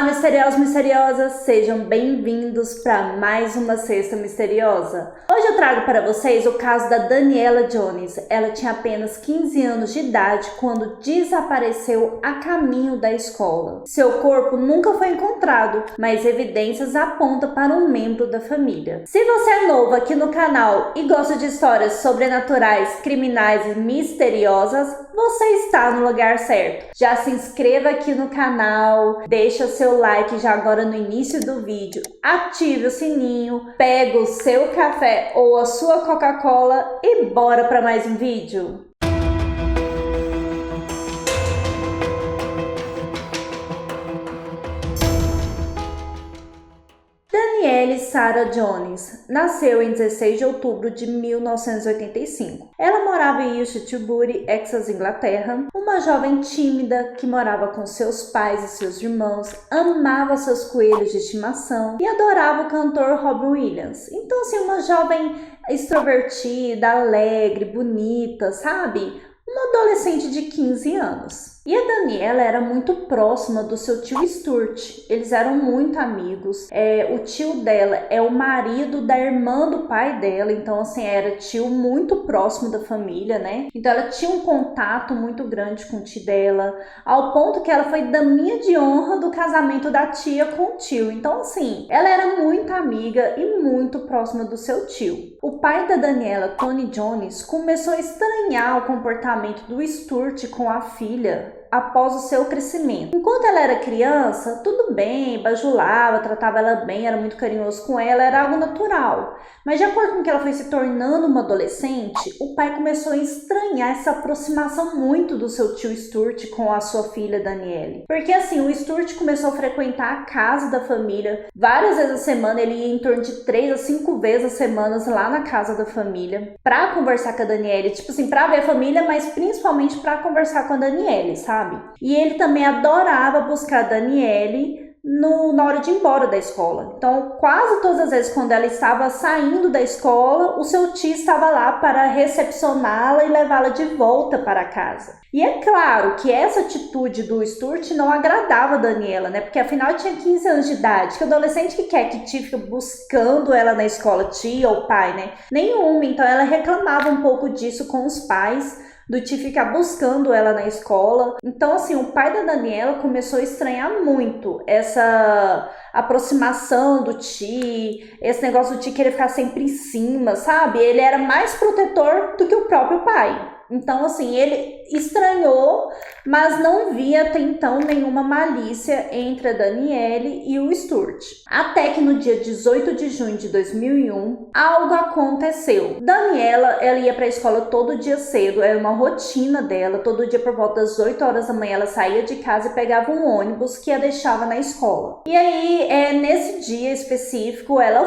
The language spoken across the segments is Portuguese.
misteriosos, misteriosas, sejam bem-vindos para mais uma Sexta Misteriosa. Hoje eu trago para vocês o caso da Daniela Jones. Ela tinha apenas 15 anos de idade quando desapareceu a caminho da escola. Seu corpo nunca foi encontrado, mas evidências apontam para um membro da família. Se você é novo aqui no canal e gosta de histórias sobrenaturais, criminais e misteriosas, você está no lugar certo. Já se inscreva aqui no canal, deixa seu like já agora no início do vídeo, ative o sininho, pega o seu café ou a sua Coca-Cola e bora para mais um vídeo. Danielle Sarah Jones nasceu em 16 de outubro de 1985. Ela morava em Tewkesbury, Essex, Inglaterra. Uma jovem tímida que morava com seus pais e seus irmãos, amava seus coelhos de estimação e adorava o cantor Robbie Williams. Então, assim, uma jovem extrovertida, alegre, bonita, sabe? Uma adolescente de 15 anos. E a Daniela era muito próxima do seu tio Stuart. Eles eram muito amigos. O tio dela é o marido da irmã do pai dela. Então, assim, era tio muito próximo da família, né? Então, ela tinha um contato muito grande com o tio dela. Ao ponto que ela foi daminha de honra do casamento da tia com o tio. Então, assim, ela era muito amiga e muito próxima do seu tio. O pai da Daniela, Tony Jones, começou a estranhar o comportamento do Stuart com a filha após o seu crescimento. Enquanto ela era criança, tudo bem, bajulava, tratava ela bem, era muito carinhoso com ela, era algo natural. Mas de acordo com que ela foi se tornando uma adolescente, o pai começou a estranhar essa aproximação muito do seu tio Stuart com a sua filha Danielle. Porque assim, o Stuart começou a frequentar a casa da família várias vezes a semana, ele ia em torno de 3 a 5 vezes a semana lá na casa da família pra conversar com a Danielle, tipo assim, pra ver a família, mas principalmente pra conversar com a Danielle, sabe? E ele também adorava buscar a Danielle na hora de ir embora da escola. Então, quase todas as vezes quando ela estava saindo da escola, o seu tio estava lá para recepcioná-la e levá-la de volta para casa. E é claro que essa atitude do Stuart não agradava a Daniela, né? Porque afinal ela tinha 15 anos de idade. Que adolescente que quer que tio fique buscando ela na escola, tia ou pai, né? Nenhuma. Então ela reclamava um pouco disso com os pais, do tio ficar buscando ela na escola. Então, assim, o pai da Daniela começou a estranhar muito essa aproximação do tio, esse negócio do tio querer ficar sempre em cima, sabe? Ele era mais protetor do que o próprio pai. Então, assim, ele estranhou, mas não via até então nenhuma malícia entre a Danielle e o Stuart. Até que no dia 18 de junho de 2001, algo aconteceu. Daniela, ela ia para a escola todo dia cedo, era uma rotina dela. Todo dia por volta das 8 horas da manhã ela saía de casa e pegava um ônibus que a deixava na escola. E aí, nesse dia específico, ela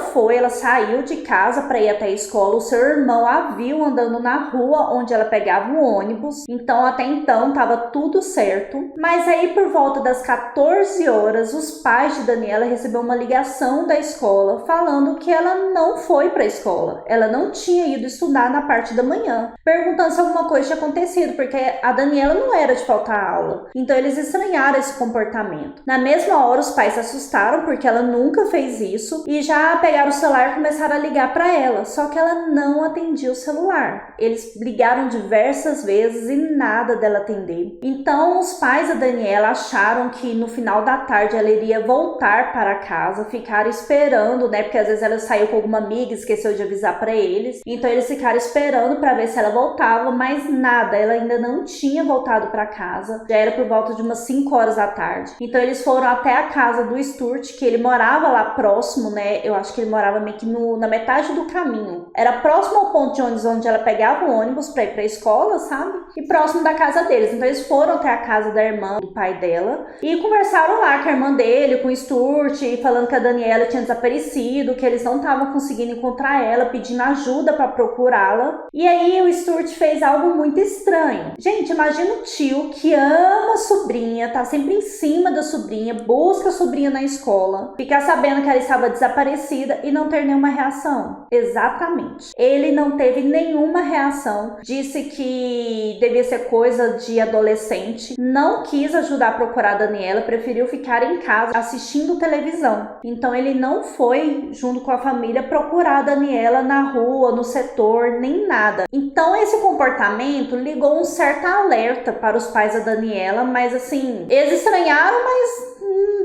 saiu de casa para ir até a escola. O seu irmão a viu andando na rua onde ela pegava um ônibus. Então, até então, estava tudo certo. Mas aí, por volta das 14 horas, os pais de Daniela receberam uma ligação da escola falando que ela não foi para a escola. Ela não tinha ido estudar na parte da manhã, perguntando se alguma coisa tinha acontecido, porque a Daniela não era de faltar aula. Então, eles estranharam esse comportamento. Na mesma hora, os pais se assustaram, porque ela nunca fez isso, e já pegaram o celular e começaram a ligar para ela. Só que ela não atendia o celular. Eles ligaram diversas vezes e nada dela atender. Então, os pais da Daniela acharam que no final da tarde ela iria voltar para casa, ficaram esperando, né? Porque às vezes ela saiu com alguma amiga e esqueceu de avisar para eles. Então, eles ficaram esperando para ver se ela voltava, mas nada, ela ainda não tinha voltado para casa. Já era por volta de umas 5 horas da tarde. Então, eles foram até a casa do Stuart, que ele morava lá próximo, né? Eu acho que ele morava meio que na metade do caminho. Era próximo ao ponto de ônibus onde ela pegava o ônibus para ir para a escola, sabe? E próximo da casa deles. Então eles foram até a casa da irmã do pai dela e conversaram lá com a irmã dele, com o Stuart, falando que a Daniela tinha desaparecido, que eles não estavam conseguindo encontrar ela, pedindo ajuda para procurá-la. E aí o Stuart fez algo muito estranho. Gente, imagina o tio que ama a sobrinha, tá sempre em cima da sobrinha, busca a sobrinha na escola, ficar sabendo que ela estava desaparecida e não ter nenhuma reação. Exatamente. Ele não teve nenhuma reação, disse que devia ser parecia coisa de adolescente, não quis ajudar a procurar a Daniela, preferiu ficar em casa assistindo televisão. Então ele não foi junto com a família procurar a Daniela na rua, no setor, nem nada. Então esse comportamento ligou um certo alerta para os pais da Daniela, mas assim, eles estranharam, mas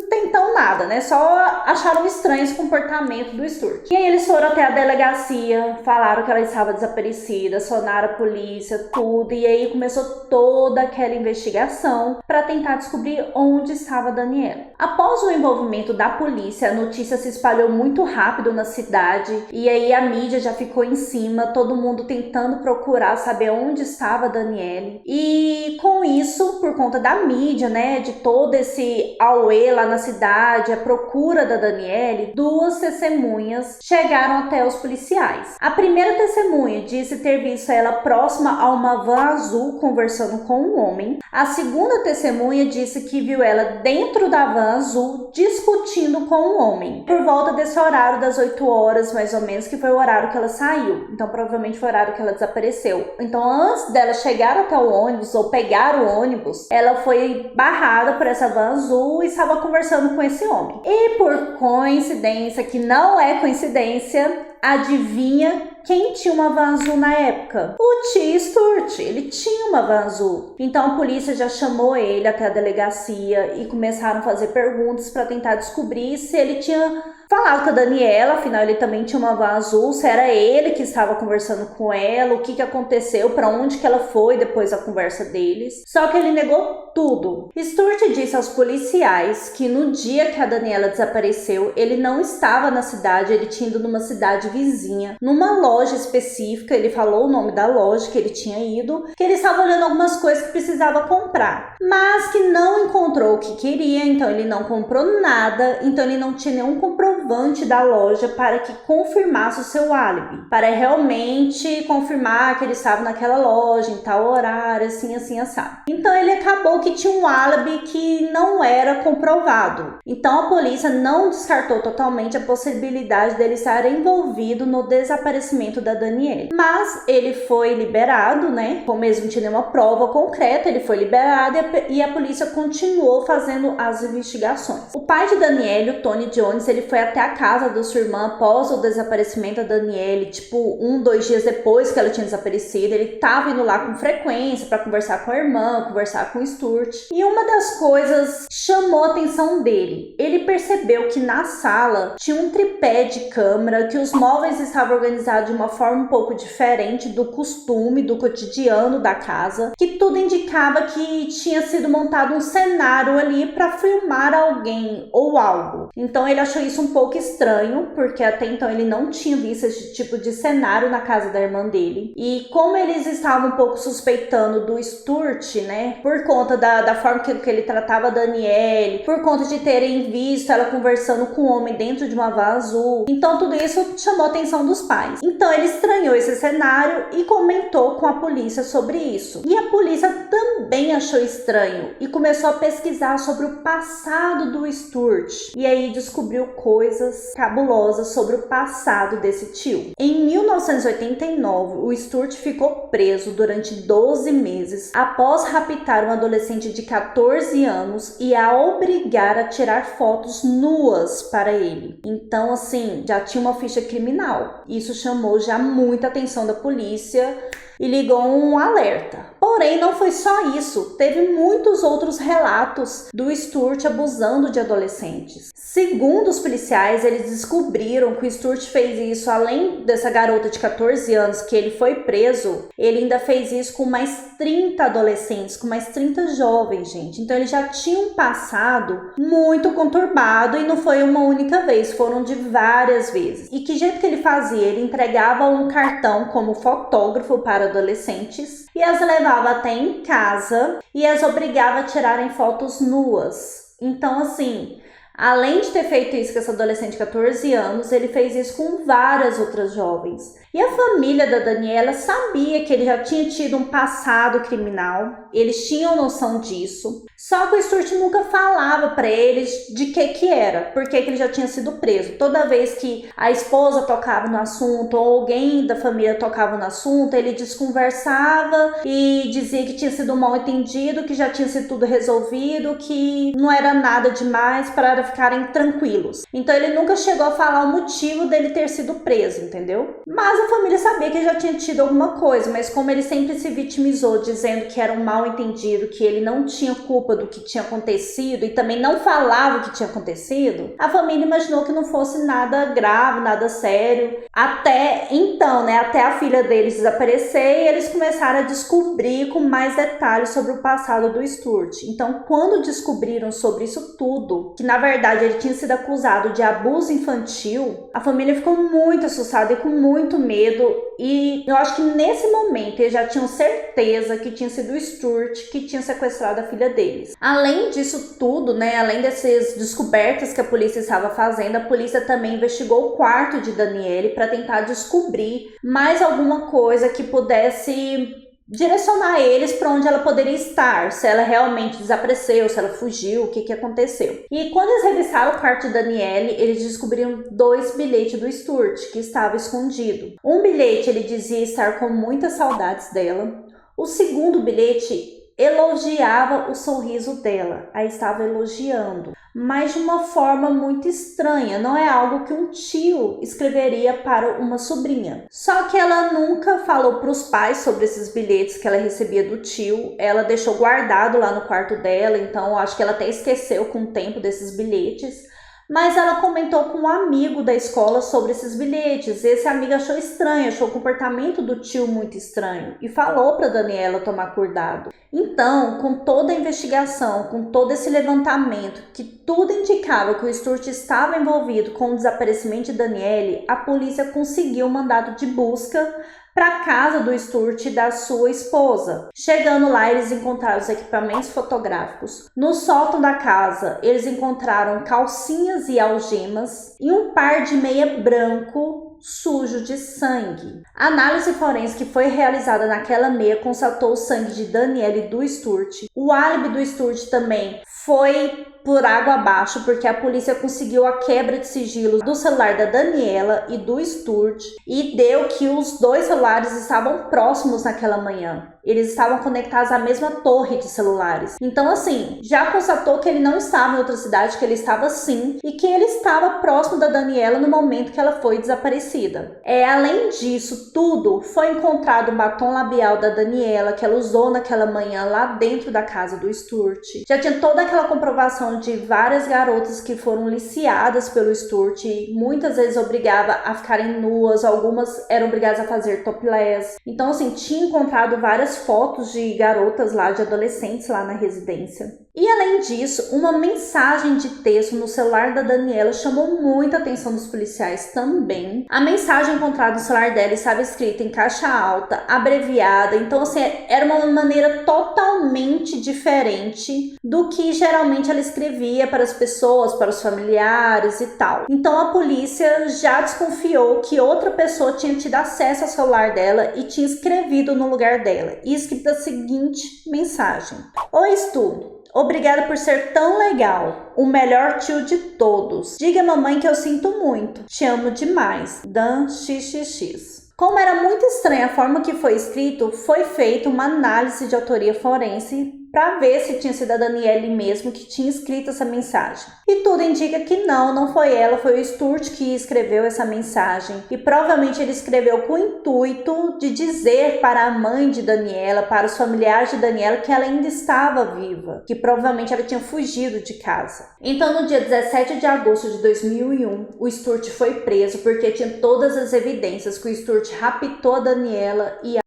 tentam nada, né? Só acharam estranho esse comportamento do Stuart. E aí eles foram até a delegacia, falaram que ela estava desaparecida, acionaram a polícia, tudo. E aí começou toda aquela investigação para tentar descobrir onde estava a Daniela. Após o envolvimento da polícia, a notícia se espalhou muito rápido na cidade. E aí a mídia já ficou em cima, todo mundo tentando procurar saber onde estava a Daniela. E com isso, por conta da mídia, né, de todo esse auê lá na cidade, a procura da Daniela, 2 testemunhas chegaram até os policiais. A primeira testemunha disse ter visto ela próxima a uma van azul conversando com um homem. A segunda testemunha disse que viu ela dentro da van azul discutindo com um homem. Por volta desse horário das 8 horas, mais ou menos, que foi o horário que ela saiu. Então provavelmente foi o horário que ela desapareceu. Então antes dela chegar até o ônibus ou pegar o ônibus, ela foi barrada por essa van azul e estava conversando com esse homem. E por coincidência, que não é coincidência, adivinha quem tinha uma van azul na época? O tio Stuart, ele tinha uma van azul. Então a polícia já chamou ele até a delegacia e começaram a fazer perguntas para tentar descobrir se ele tinha falado com a Daniela, afinal ele também tinha uma van azul, se era ele que estava conversando com ela, o que aconteceu, para onde que ela foi depois da conversa deles. Só que ele negou tudo. Stuart disse aos policiais que no dia que a Daniela desapareceu, ele não estava na cidade, ele tinha ido numa cidade vizinha, numa loja específica, ele falou o nome da loja que ele tinha ido, que ele estava olhando algumas coisas que precisava comprar, mas que não encontrou o que queria, então ele não comprou nada, então ele não tinha nenhum comprovante da loja para que confirmasse o seu álibi, para realmente confirmar que ele estava naquela loja em tal horário, assim, assado. Então ele acabou que tinha um álibi que não era comprovado. Então a polícia não descartou totalmente a possibilidade dele estar envolvido no desaparecimento da Daniela. Mas ele foi liberado, né? Como mesmo não tinha nenhuma prova concreta, ele foi liberado e a polícia continuou fazendo as investigações. O pai de Daniela, o Tony Jones, ele foi até a casa da sua irmã após o desaparecimento da Daniela, tipo 2 dias depois que ela tinha desaparecido. Ele estava indo lá com frequência para conversar com a irmã, conversar com o Stuart. E uma das coisas chamou a atenção dele. Ele percebeu que na sala tinha um tripé de câmera, que os móveis estavam organizados de uma forma um pouco diferente do costume, do cotidiano da casa, que tudo indicava que tinha sido montado um cenário ali para filmar alguém ou algo. Então ele achou isso um pouco estranho, porque até então ele não tinha visto esse tipo de cenário na casa da irmã dele. E como eles estavam um pouco suspeitando do Stuart, né, por conta da forma que ele tratava a Daniela, por conta de terem visto ela conversando com um homem dentro de uma van azul, então tudo isso chamou a atenção dos pais. Então ele estranhou esse cenário e comentou com a polícia sobre isso. E a polícia também achou estranho e começou a pesquisar sobre o passado do Stuart. E aí descobriu coisas cabulosas sobre o passado desse tio. Em 1989, o Stuart ficou preso durante 12 meses após raptar um adolescente de 14 anos e a obrigar a tirar fotos nuas para ele. Então, assim, já tinha uma ficha criminal. Isso chamou já muita atenção da polícia e ligou um alerta. Porém, não foi só isso. Teve muitos outros relatos do Stuart abusando de adolescentes. Segundo os policiais, eles descobriram que o Stuart fez isso, além dessa garota de 14 anos que ele foi preso, ele ainda fez isso com mais 30 adolescentes, com mais 30 jovens, gente. Então ele já tinha um passado muito conturbado e não foi uma única vez, foram de várias vezes. E que jeito que ele fazia? Ele entregava um cartão como fotógrafo para adolescentes e as levava até em casa e as obrigava a tirarem fotos nuas. Então, assim, além de ter feito isso com essa adolescente de 14 anos, ele fez isso com várias outras jovens. E a família da Daniela sabia que ele já tinha tido um passado criminal, eles tinham noção disso. Só que o Stuart nunca falava pra eles de que era, porque ele já tinha sido preso. Toda vez que a esposa tocava no assunto ou alguém da família tocava no assunto, ele desconversava e dizia que tinha sido um mal entendido, que já tinha sido tudo resolvido, que não era nada demais, para ficarem tranquilos. Então ele nunca chegou a falar o motivo dele ter sido preso, entendeu? Mas a família sabia que já tinha tido alguma coisa, mas como ele sempre se vitimizou, dizendo que era um mal entendido, que ele não tinha culpa do que tinha acontecido e também não falava o que tinha acontecido, a família imaginou que não fosse nada grave, nada sério. Até então, até a filha deles desaparecer, e eles começaram a descobrir com mais detalhes sobre o passado do Stuart. Então, quando descobriram sobre isso tudo, que na verdade ele tinha sido acusado de abuso infantil, a família ficou muito assustada e com muito medo, e eu acho que nesse momento eles já tinham certeza que tinha sido o Stuart que tinha sequestrado a filha deles. Além disso tudo, além dessas descobertas que a polícia estava fazendo, a polícia também investigou o quarto de Danielle para tentar descobrir mais alguma coisa que pudesse direcionar eles para onde ela poderia estar, se ela realmente desapareceu, se ela fugiu, o que aconteceu. E quando eles revistaram o quarto de Danielle, eles descobriram 2 bilhetes do Stuart que estava escondido. Um bilhete ele dizia estar com muitas saudades dela. O segundo bilhete elogiava o sorriso dela, a estava elogiando, mas de uma forma muito estranha, não é algo que um tio escreveria para uma sobrinha. Só que ela nunca falou para os pais sobre esses bilhetes que ela recebia do tio, ela deixou guardado lá no quarto dela, então acho que ela até esqueceu com o tempo desses bilhetes. Mas ela comentou com um amigo da escola sobre esses bilhetes. Esse amigo achou estranho, achou o comportamento do tio muito estranho e falou para Daniela tomar cuidado. Então, com toda a investigação, com todo esse levantamento, que tudo indicava que o Stuart estava envolvido com o desaparecimento de Danielle, a polícia conseguiu um mandado de busca para a casa do Stuart e da sua esposa. Chegando lá, eles encontraram os equipamentos fotográficos. No sótão da casa, eles encontraram calcinhas e algemas e um par de meia branco sujo de sangue. A análise forense que foi realizada naquela meia constatou o sangue de Danielle e do Stuart. O álibi do Stuart também foi por água abaixo, porque a polícia conseguiu a quebra de sigilo do celular da Daniela e do Stuart e deu que os 2 celulares estavam próximos naquela manhã. Eles estavam conectados à mesma torre de celulares. Então, assim, já constatou que ele não estava em outra cidade, que ele estava sim, e que ele estava próximo da Daniela no momento que ela foi desaparecida. Além disso tudo, foi encontrado o batom labial da Daniela, que ela usou naquela manhã lá dentro da casa do Stuart. Já tinha toda aquela comprovação de várias garotas que foram liciadas pelo Stuart, e muitas vezes obrigava a ficarem nuas, algumas eram obrigadas a fazer topless. Então, assim, tinha encontrado várias fotos de garotas lá, de adolescentes lá na residência. E além disso, uma mensagem de texto no celular da Daniela chamou muita atenção dos policiais também. A mensagem encontrada no celular dela estava escrita em caixa alta, abreviada, então assim, era uma maneira totalmente diferente do que geralmente ela escrevia para as pessoas, para os familiares e tal. Então a polícia já desconfiou que outra pessoa tinha tido acesso ao celular dela e tinha escrevido no lugar dela, e escrito a seguinte mensagem: Oi, Stu. Obrigada por ser tão legal. O melhor tio de todos. Diga à mamãe que eu sinto muito. Te amo demais. Dan XXX. Como era muito estranha a forma que foi escrito, foi feita uma análise de autoria forense para ver se tinha sido a Danielle mesmo que tinha escrito essa mensagem. E tudo indica que não foi ela, foi o Stuart que escreveu essa mensagem. E provavelmente ele escreveu com o intuito de dizer para a mãe de Daniela, para os familiares de Daniela, que ela ainda estava viva, que provavelmente ela tinha fugido de casa. Então, no dia 17 de agosto de 2001, o Stuart foi preso porque tinha todas as evidências que o Stuart raptou a Daniela e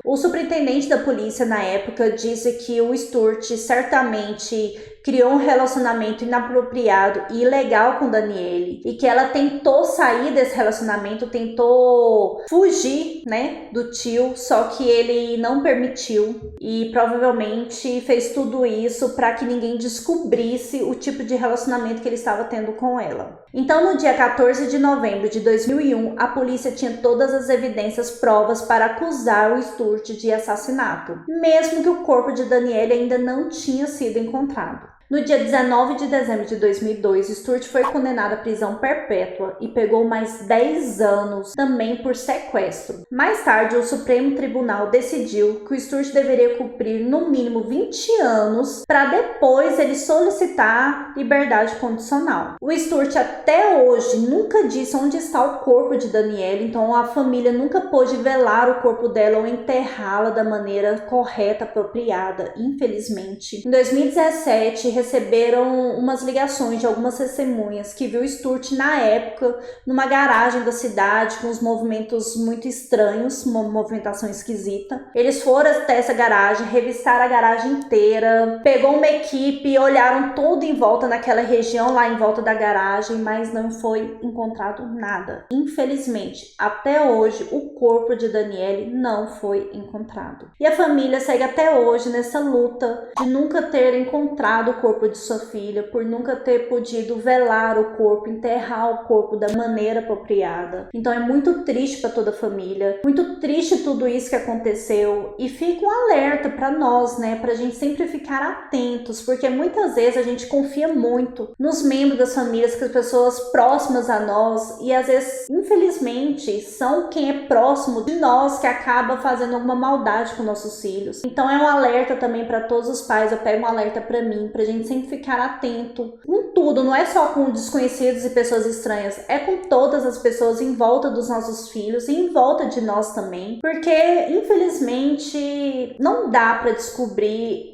o superintendente da polícia na época disse que o Stuart certamente criou um relacionamento inapropriado e ilegal com Daniele e que ela tentou sair desse relacionamento, tentou fugir, né, do tio, só que ele não permitiu e provavelmente fez tudo isso para que ninguém descobrisse o tipo de relacionamento que ele estava tendo com ela. Então, no dia 14 de novembro de 2001, a polícia tinha todas as evidências, provas para acusar o Stuart de assassinato, mesmo que o corpo de Daniele ainda não tinha sido encontrado. No dia 19 de dezembro de 2002, Stuart foi condenado à prisão perpétua e pegou mais 10 anos também por sequestro. Mais tarde, o Supremo Tribunal decidiu que o Stuart deveria cumprir no mínimo 20 anos para depois ele solicitar liberdade condicional. O Stuart até hoje nunca disse onde está o corpo de Daniele, então a família nunca pôde velar o corpo dela ou enterrá-la da maneira correta, apropriada, infelizmente. Em 2017, receberam umas ligações de algumas testemunhas que viu o Stuart na época numa garagem da cidade com uns movimentos muito estranhos, uma movimentação esquisita. Eles foram até essa garagem, revistaram a garagem inteira, pegou uma equipe, olharam tudo em volta naquela região lá em volta da garagem, mas não foi encontrado nada. Infelizmente, até hoje o corpo de Daniele não foi encontrado. E a família segue até hoje nessa luta de nunca ter encontrado o corpo de sua filha, por nunca ter podido velar o corpo, enterrar o corpo da maneira apropriada. Então é muito triste para toda a família, muito triste tudo isso que aconteceu e fica um alerta para nós, né, pra gente sempre ficar atentos, porque muitas vezes a gente confia muito nos membros das famílias, que as pessoas próximas a nós e às vezes, infelizmente, são quem é próximo de nós que acaba fazendo alguma maldade com nossos filhos. Então é um alerta também para todos os pais, eu pego um alerta para mim, pra gente sempre ficar atento com tudo, não é só com desconhecidos e pessoas estranhas, é com todas as pessoas em volta dos nossos filhos e em volta de nós também, porque infelizmente não dá para descobrir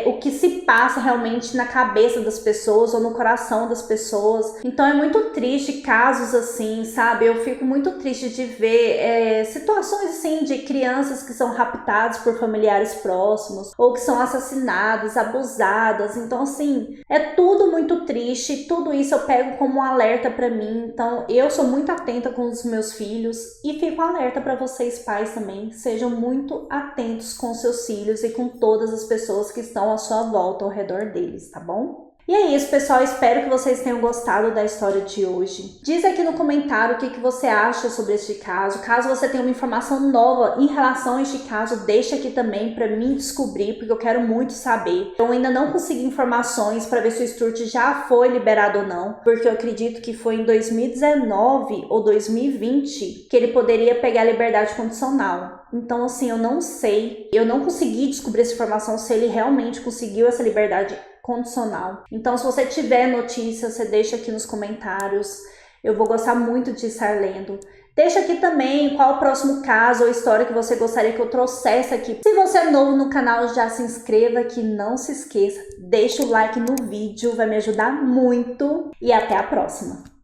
o que se passa realmente na cabeça das pessoas ou no coração das pessoas. Então é muito triste casos assim, sabe? Eu fico muito triste de ver situações assim de crianças que são raptadas por familiares próximos ou que são assassinadas, abusadas. Então assim, é tudo muito triste, tudo isso eu pego como um alerta para mim. Então eu sou muito atenta com os meus filhos e fico alerta para vocês pais também, sejam muito atentos com seus filhos e com todas as pessoas que estão à sua volta, ao redor deles, tá bom? E é isso, pessoal, espero que vocês tenham gostado da história de hoje. Diz aqui no comentário o que você acha sobre este caso. Caso você tenha uma informação nova em relação a este caso, deixa aqui também para mim descobrir, porque eu quero muito saber. Eu ainda não consegui informações para ver se o Stuart já foi liberado ou não, porque eu acredito que foi em 2019 ou 2020 que ele poderia pegar a liberdade condicional. Então, assim, eu não sei, eu não consegui descobrir essa informação se ele realmente conseguiu essa liberdade condicional. Então, se você tiver notícia, você deixa aqui nos comentários. Eu vou gostar muito de estar lendo. Deixa aqui também qual o próximo caso ou história que você gostaria que eu trouxesse aqui. Se você é novo no canal, já se inscreva aqui, não se esqueça. Deixa o like no vídeo, vai me ajudar muito. E até a próxima!